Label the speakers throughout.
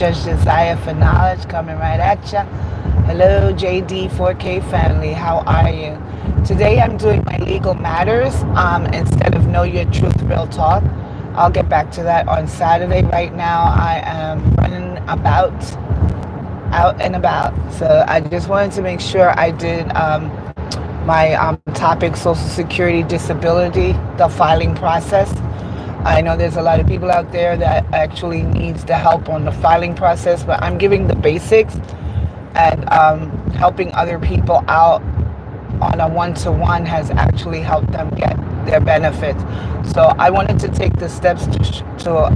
Speaker 1: JudgeDesire For Knowledge coming right at ya. Hello, JD 4K family. How are you? Today I'm doing my legal matters instead of Know Your Truth Real Talk. I'll get back to that on Saturday. Right now I am running out and about. So I just wanted to make sure I did my topic, Social Security Disability, the filing process. I know there's a lot of people out there that actually needs the help on the filing process, but I'm giving the basics and helping other people out on a one-to-one has actually helped them get their benefits. So I wanted to take the steps to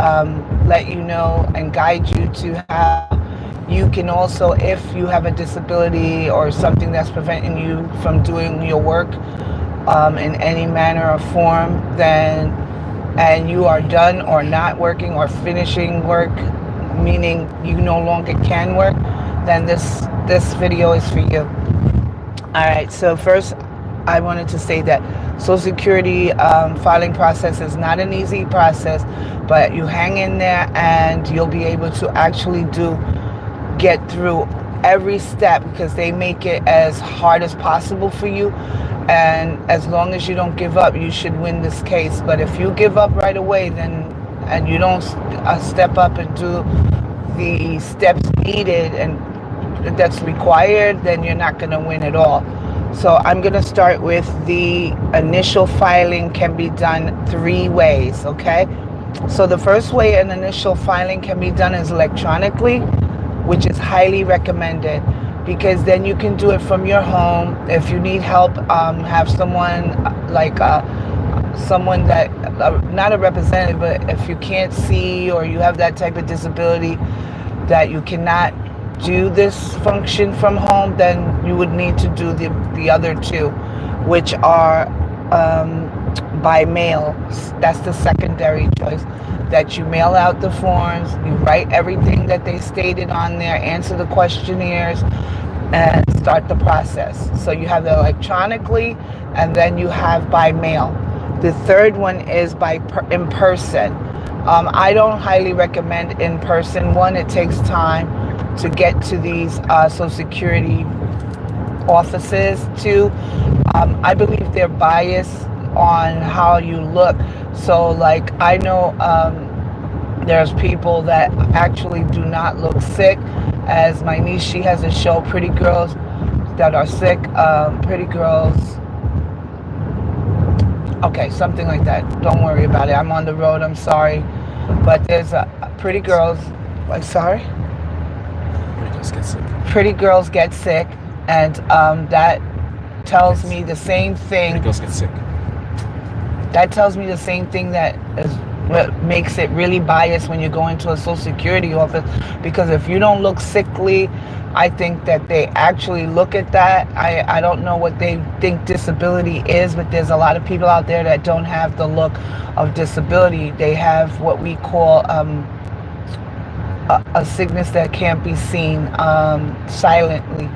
Speaker 1: let you know and guide you to how you can also, if you have a disability or something that's preventing you from doing your work in any manner or form, then and you are done or not working or finishing work, meaning you no longer can work, then this video is for you. All right, so first I wanted to say that Social Security filing process is not an easy process, but you hang in there and you'll be able to actually get through every step, because they make it as hard as possible for you. And as long as you don't give up, you should win this case. But if you give up right away, then and you don't step up and do the steps needed and that's required, then you're not going to win at all. So I'm going to start with the initial filing can be done 3 ways, okay? So the first way an initial filing can be done is electronically, which is highly recommended, because then you can do it from your home. If you need help, have someone like someone that, not a representative, but if you can't see or you have that type of disability that you cannot do this function from home, then you would need to do the other 2, which are by mail. That's the secondary choice, that you mail out the forms, you write everything that they stated on there, answer the questionnaires, and start the process. So you have the electronically, and then you have by mail. The third one is in person. I don't highly recommend in person. One, it takes time to get to these Social Security offices. 2, I believe they're biased on how you look. So like I know there's people that actually do not look sick. As my niece, she has a show, Pretty Girls That Are Sick, Pretty Girls, okay, something like that. Don't worry about it. I'm on the road, I'm sorry. But there's Pretty Girls, I'm sorry?
Speaker 2: Pretty Girls Get Sick.
Speaker 1: Pretty Girls Get Sick, and that tells me the same thing.
Speaker 2: Pretty Girls Get Sick.
Speaker 1: That tells me the same thing that is what makes it really biased when you go into a Social Security office, because if you don't look sickly, I think that they actually look at that. I don't know what they think disability is, but there's a lot of people out there that don't have the look of disability. They have what we call a sickness that can't be seen silently,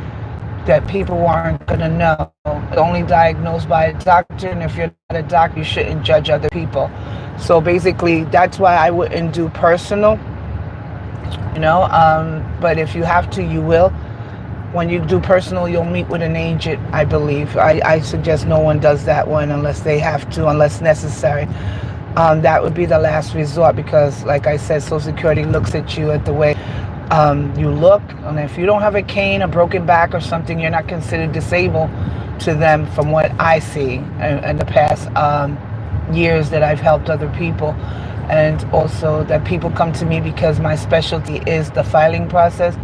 Speaker 1: that people aren't going to know. Only diagnosed by a doctor, and if you're not a doctor, you shouldn't judge other people. So basically, that's why I wouldn't do personal, you know, but if you have to, you will. When you do personal, you'll meet with an agent, I believe. I suggest no one does that one unless they have to, unless necessary. That would be the last resort, because like I said, Social Security looks at you at the way you look, and if you don't have a cane, a broken back or something, you're not considered disabled to them, from what I see in the past years that I've helped other people. And also that people come to me because my specialty is the filing process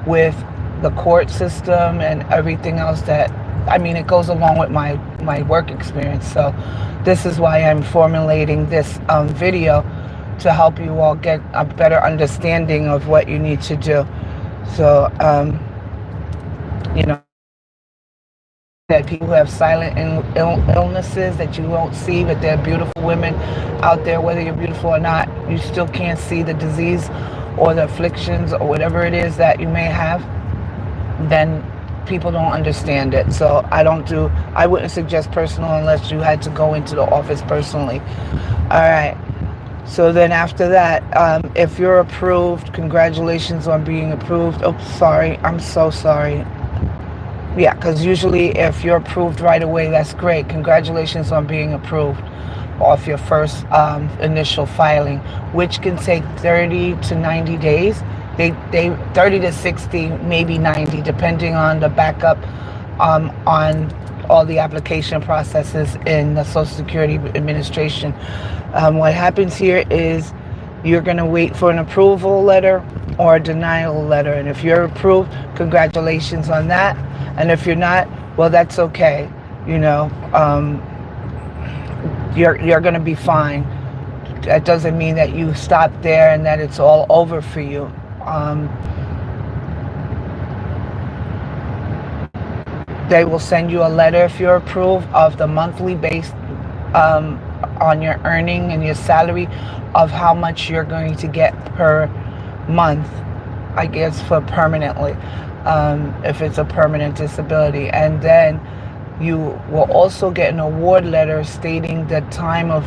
Speaker 1: with the court system and everything else that, I mean, it goes along with my work experience. So this is why I'm formulating this video, to help you all get a better understanding of what you need to do. So, you know, that people who have silent illnesses that you won't see, but they're beautiful women out there, whether you're beautiful or not, you still can't see the disease or the afflictions or whatever it is that you may have, then people don't understand it. So I wouldn't suggest personal unless you had to go into the office personally. All right. So then after that, if you're approved, congratulations on being approved. Oh, sorry. I'm so sorry. Yeah, because usually if you're approved right away, that's great. Congratulations on being approved off your first initial filing, which can take 30 to 90 days. They 30 to 60, maybe 90, depending on the backup on all the application processes in the Social Security Administration. What happens here is you're going to wait for an approval letter or a denial letter. And if you're approved, congratulations on that. And if you're not, well, that's okay. You know, you're going to be fine. That doesn't mean that you stop there and that it's all over for you. They will send you a letter if you're approved of the monthly based on your earning and your salary of how much you're going to get per month, I guess, for permanently, if it's a permanent disability. And then you will also get an award letter stating the time of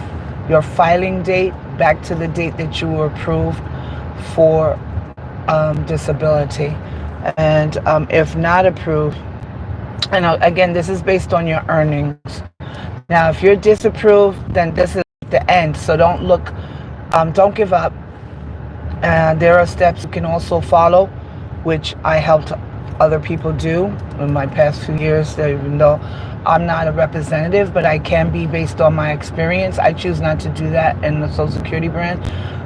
Speaker 1: your filing date back to the date that you were approved for disability. And if not approved, and again, this is based on your earnings. Now, if you're disapproved, then this is the end. So don't don't give up. There are steps you can also follow, which I helped other people do in my past few years. Even though I'm not a representative, but I can be based on my experience. I choose not to do that in the Social Security branch,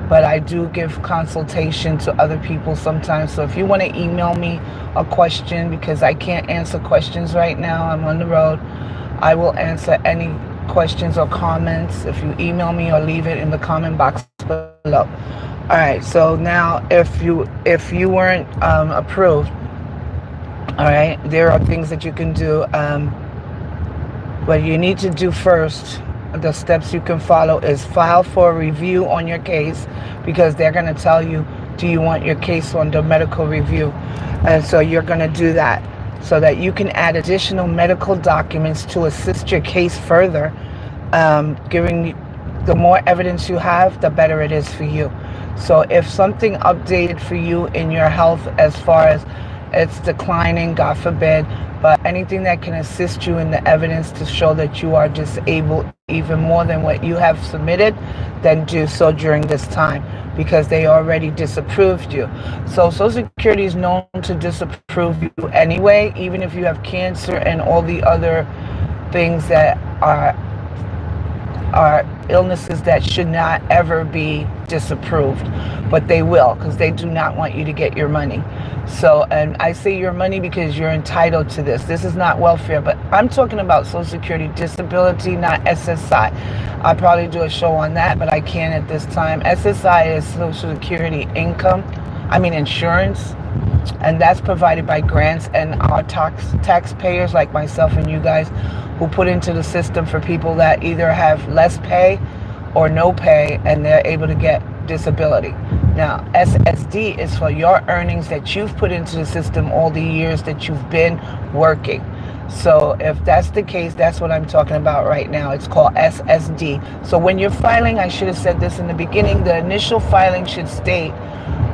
Speaker 1: but I do give consultation to other people sometimes. So if you want to email me a question, because I can't answer questions right now, I'm on the road, I will answer any questions or comments if you email me or leave it in the comment box below. All right, so now if you weren't approved, all right, there are things that you can do. What you need to do first, the steps you can follow, is file for a review on your case, because they're going to tell you, do you want your case under medical review? And so you're going to do that so that you can add additional medical documents to assist your case further. The more evidence you have, the better it is for you. So if something updated for you in your health, as far as it's declining, God forbid, but anything that can assist you in the evidence to show that you are disabled even more than what you have submitted, then do so during this time, because they already disapproved you. So Social Security is known to disapprove you anyway, even if you have cancer and all the other things that are illnesses that should not ever be disapproved, but they will, because they do not want you to get your money. So, and I say your money because you're entitled to this. This is not welfare, but I'm talking about Social Security disability, not SSI. I'll probably do a show on that, but I can't at this time. SSI is Social Security insurance, and that's provided by grants and our taxpayers like myself and you guys, who put into the system for people that either have less pay or no pay and they're able to get disability. Now, SSD is for your earnings that you've put into the system all the years that you've been working. So if that's the case, that's what I'm talking about right now. It's called SSD. So when you're filing, I should have said this in the beginning, the initial filing should state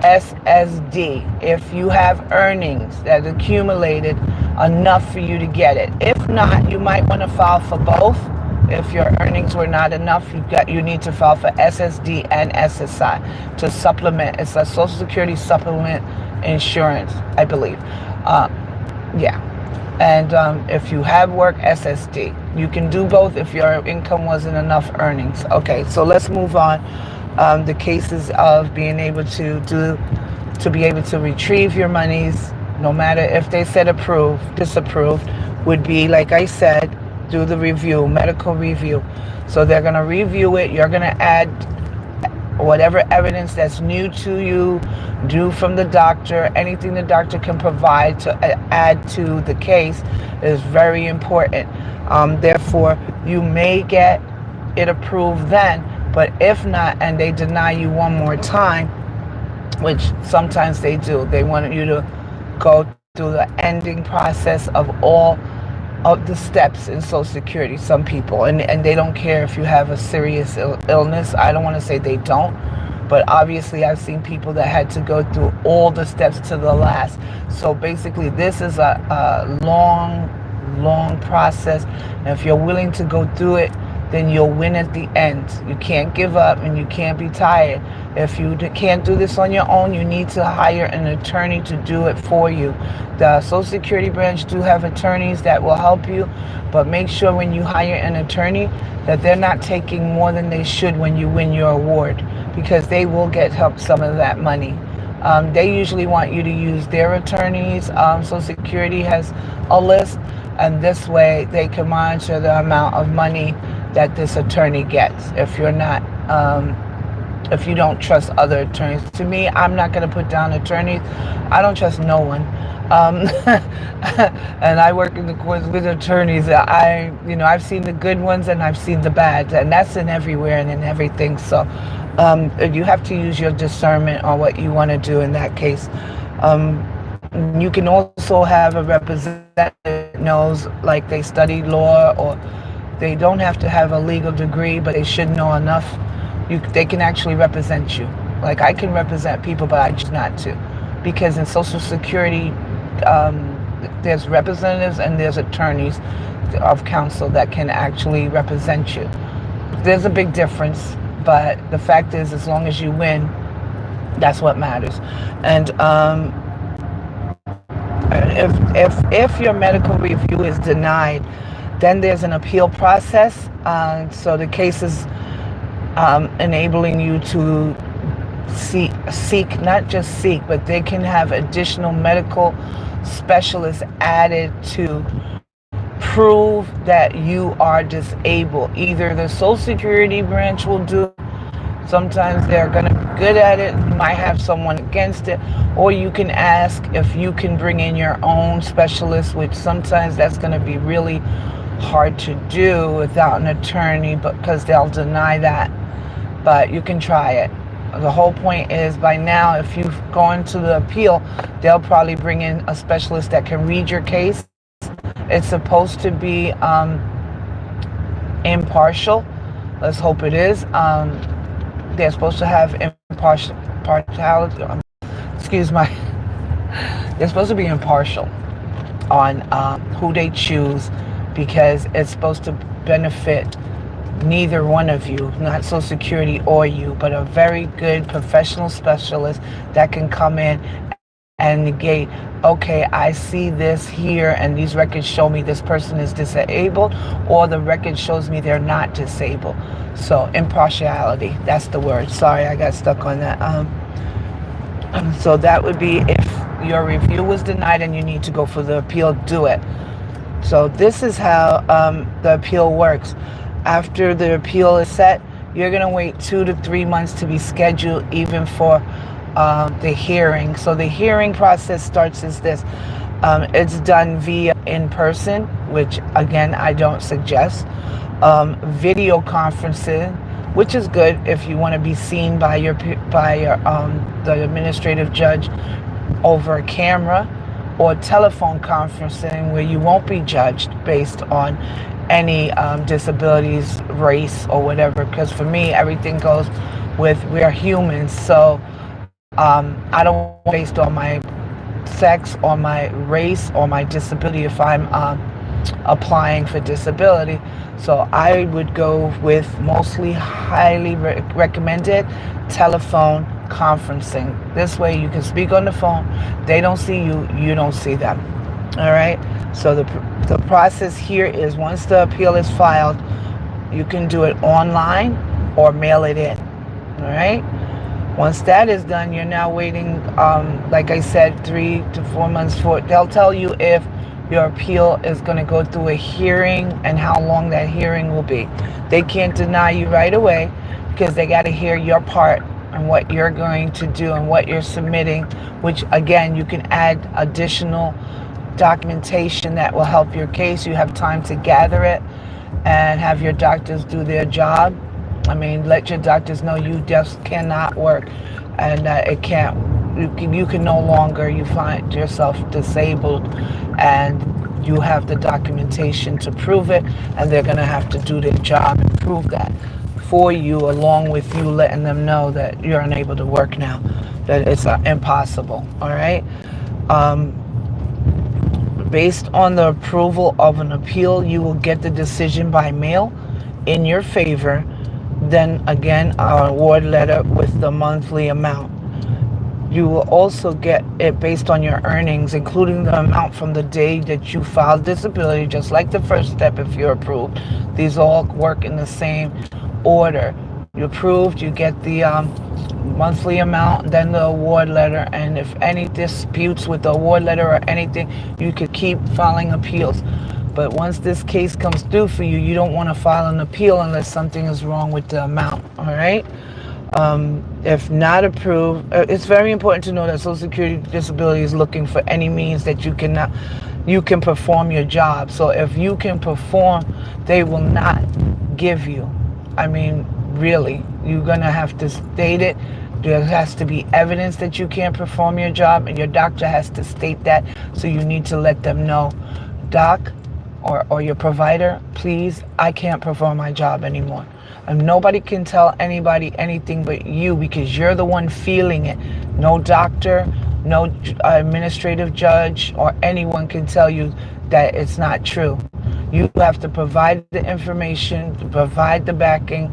Speaker 1: SSD if you have earnings that accumulated enough for you to get it. If not, you might want to file for both. If your earnings were not enough, you need to file for SSD and SSI to supplement. It's a Social Security supplement insurance, I believe. Yeah. And if you have work, SSD. You can do both if your income wasn't enough earnings. Okay, so let's move on. The cases of being able to be able to retrieve your monies, no matter if they said approved, disapproved, would be, like I said, do the review, medical review. So they're going to review it. You're going to add whatever evidence that's new to you, due from the doctor. Anything the doctor can provide to add to the case is very important. Therefore, you may get it approved then, but if not, and they deny you one more time, which sometimes they do, they want you to go through the ending process of all of the steps in Social Security, some people, and they don't care if you have a serious illness. I don't want to say they don't, but obviously I've seen people that had to go through all the steps to the last. So basically this is a long process, and if you're willing to go through it, then you'll win at the end. You can't give up and you can't be tired. If you can't do this on your own, you need to hire an attorney to do it for you. The Social Security branch do have attorneys that will help you, but make sure when you hire an attorney that they're not taking more than they should when you win your award, because they will get help some of that money. They usually want you to use their attorneys. Social Security has a list, and this way they can monitor the amount of money that this attorney gets. If you're not, if you don't trust other attorneys, to me, I'm not going to put down attorneys. I don't trust no one. And I work in the courts with attorneys. I've seen the good ones and I've seen the bad, and that's in everywhere and in everything. So you have to use your discernment on what you want to do in that case. You can also have a representative that knows, like they studied law, or they don't have to have a legal degree, but they should know enough. They can actually represent you. Like I can represent people, but I choose not to, because in Social Security, there's representatives and there's attorneys of counsel that can actually represent you. There's a big difference, but the fact is, as long as you win, that's what matters. And if your medical review is denied, then there's an appeal process. So the case is enabling you to seek, not just seek, but they can have additional medical specialists added to prove that you are disabled. Either the Social Security branch will do, sometimes they're going to be good at it, you might have someone against it, or you can ask if you can bring in your own specialist, which sometimes that's going to be really hard to do without an attorney, because they'll deny that. But you can try it. The whole point is, by now, if you've gone to the appeal, they'll probably bring in a specialist that can read your case. It's supposed to be impartial. Let's hope it is. They're supposed to have impartiality. They're supposed to be impartial on who they choose, because it's supposed to benefit neither one of you, not Social Security or you, but a very good professional specialist that can come in and negate, okay, I see this here and these records show me this person is disabled, or the record shows me they're not disabled. So impartiality, that's the word. Sorry, I got stuck on that. So that would be, if your review was denied and you need to go for the appeal, do it. So this is how the appeal works. After the appeal is set, you're going to wait 2 to 3 months to be scheduled, even for the hearing. So the hearing process starts as this. It's done via in person, which again I don't suggest. Video conferencing, which is good if you want to be seen by the administrative judge over a camera, or telephone conferencing where you won't be judged based on any disabilities, race, or whatever. Because for me, everything goes with, we're humans. So I don't want based on my sex or my race or my disability if I'm applying for disability. So I would go with mostly highly recommended telephone conferencing. This way you can speak on the phone, they don't see you, you don't see them. All right, so the process here is, once the appeal is filed, you can do it online or mail it in. All right, once that is done, you're now waiting, like I said, 3 to 4 months for it. They'll tell you if your appeal is going to go through a hearing and how long that hearing will be. They can't deny you right away, because they got to hear your part and what you're going to do and what you're submitting, which again, you can add additional documentation that will help your case. You have time to gather it and have your doctors do their job. I mean, let your doctors know you just cannot work, and it can't, you can no longer, you find yourself disabled, and you have the documentation to prove it, and they're going to have to do their job and prove that for you, along with you letting them know that you're unable to work now, that it's impossible. All right. Based on the approval of an appeal, you will get the decision by mail in your favor. Then again, an award letter with the monthly amount. You will also get it based on your earnings, including the amount from the day that you filed disability, just like the first step if you're approved. These all work in the same order. You're approved, you get the monthly amount, then the award letter, and if any disputes with the award letter or anything, you could keep filing appeals. But once this case comes through for you, you don't want to file an appeal unless something is wrong with the amount. All right. If not approved, it's very important to know that Social Security Disability is looking for any means that you can perform your job. So if you can perform, they will not give you. I mean, really, you're gonna have to state it. There has to be evidence that you can't perform your job, and your doctor has to state that. So you need to let them know, doc, or your provider, please, I can't perform my job anymore. And nobody can tell anybody anything but you, because you're the one feeling it. No doctor, no administrative judge, or anyone can tell you that it's not true. You have to provide the information, provide the backing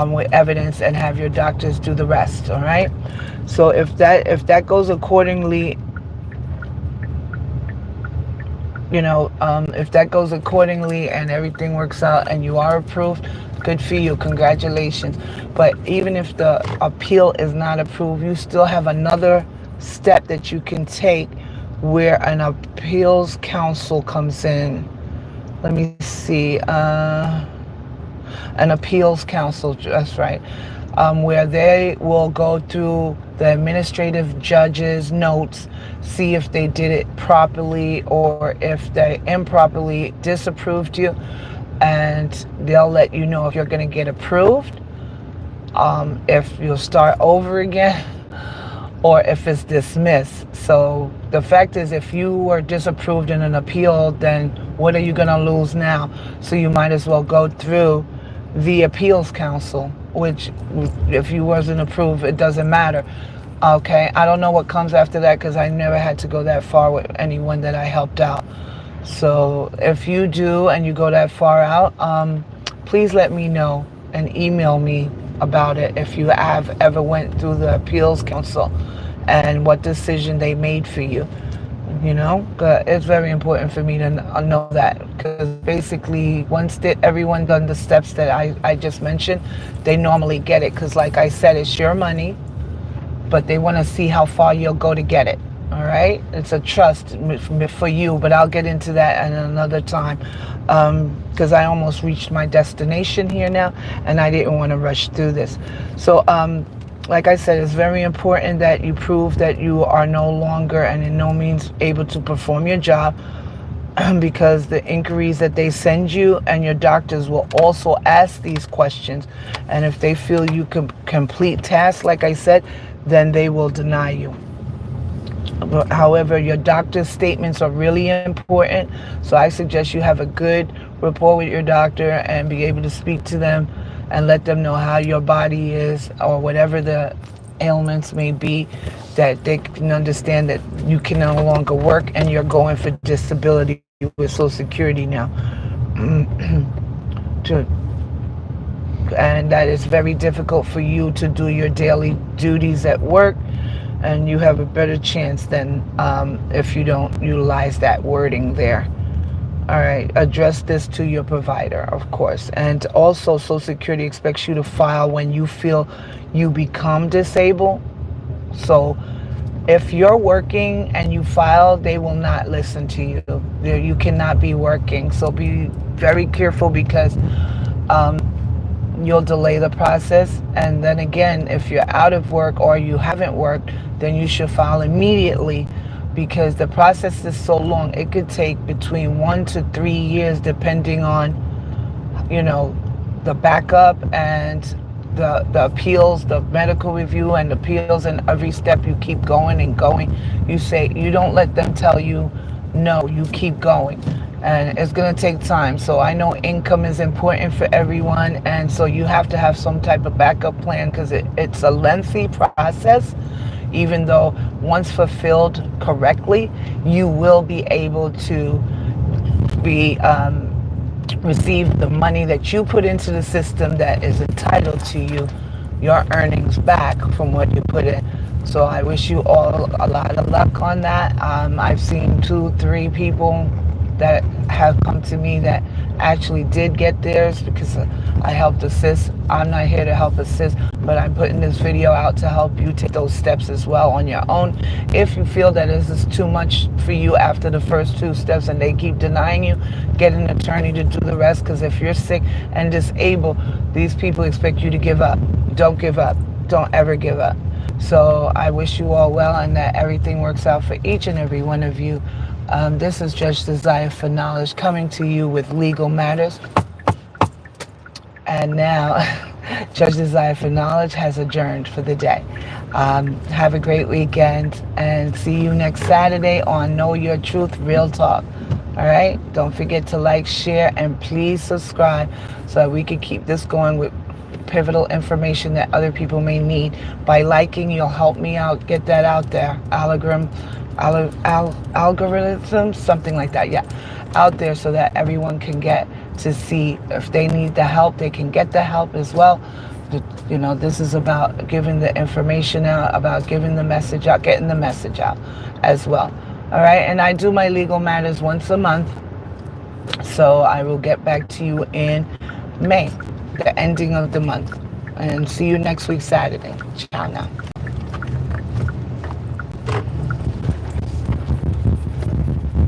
Speaker 1: with evidence, and have your doctors do the rest. All right. So if that goes accordingly, if that goes accordingly and everything works out and you are approved, good for you, congratulations. But even if the appeal is not approved, you still have another step that you can take where an appeals counsel comes in. Let me see, an appeals counsel, that's right, where they will go through the administrative judge's notes, see if they did it properly or if they improperly disapproved you, and they'll let you know if you're going to get approved, if you'll start over again, or if it's dismissed. So the fact is, if you were disapproved in an appeal, then what are you going to lose now? So you might as well go through the appeals counsel, which if you wasn't approved, it doesn't matter. Okay, I don't know what comes after that, because I never had to go that far with anyone that I helped out. So if you do and you go that far out, please let me know and email me about it if you have ever went through the appeals counsel and what decision they made for you. It's very important for me to know that, because basically once everyone done the steps that I just mentioned, they normally get it, because like I said, it's your money, but they want to see how far you'll go to get it. All right, it's a trust for you, but I'll get into that at another time, because I almost reached my destination here now, and I didn't want to rush through this. So like I said, it's very important that you prove that you are no longer and in no means able to perform your job, because the inquiries that they send you and your doctors will also ask these questions, and if they feel you can complete tasks, like I said, then they will deny you. However, your doctor's statements are really important, so I suggest you have a good rapport with your doctor and be able to speak to them and let them know how your body is, or whatever the ailments may be, that they can understand that you can no longer work and you're going for disability with Social Security now. And that it's very difficult for you to do your daily duties at work, and you have a better chance than if you don't utilize that wording there. All right, address this to your provider, of course. And also, Social Security expects you to file when you feel you become disabled. So if you're working and you file, they will not listen to you. You cannot be working. So be very careful, because you'll delay the process. And then again, if you're out of work or you haven't worked, then you should file immediately, because the process is so long. It could take between 1 to 3 years, depending on, the backup and the appeals, the medical review and appeals, and every step you keep going and going. You don't let them tell you no, you keep going. and it's going to take time. So I know income is important for everyone, and so you have to have some type of backup plan, because it's a lengthy process. Even though once fulfilled correctly, you will be able to be receive the money that you put into the system that is entitled to you, your earnings back from what you put in. So I wish you all a lot of luck on that. I've seen 2-3 people that have come to me that actually did get theirs, because I helped assist. I'm not here to help assist, but I'm putting this video out to help you take those steps as well on your own. If you feel that this is too much for you after the first 2 steps and they keep denying you, get an attorney to do the rest, because if you're sick and disabled, these people expect you to give up. Don't give up. Don't ever give up. So I wish you all well, and that everything works out for each and every one of you. This is Judge Desire for Knowledge, coming to you with legal matters. And now, Judge Desire for Knowledge has adjourned for the day. Have a great weekend, and see you next Saturday on Know Your Truth, Real Talk. All right? Don't forget to like, share, and please subscribe so that we can keep this going with pivotal information that other people may need. By liking, you'll help me out, get that out there. Algorithm, something like that, yeah, out there, so that everyone can get to see. If they need the help, they can get the help as well. You know, this is about giving the information out, about giving the message out, getting the message out as well. All right, and I do my legal matters once a month, so I will get back to you in May, the ending of the month. And see you next week, Saturday. Ciao now.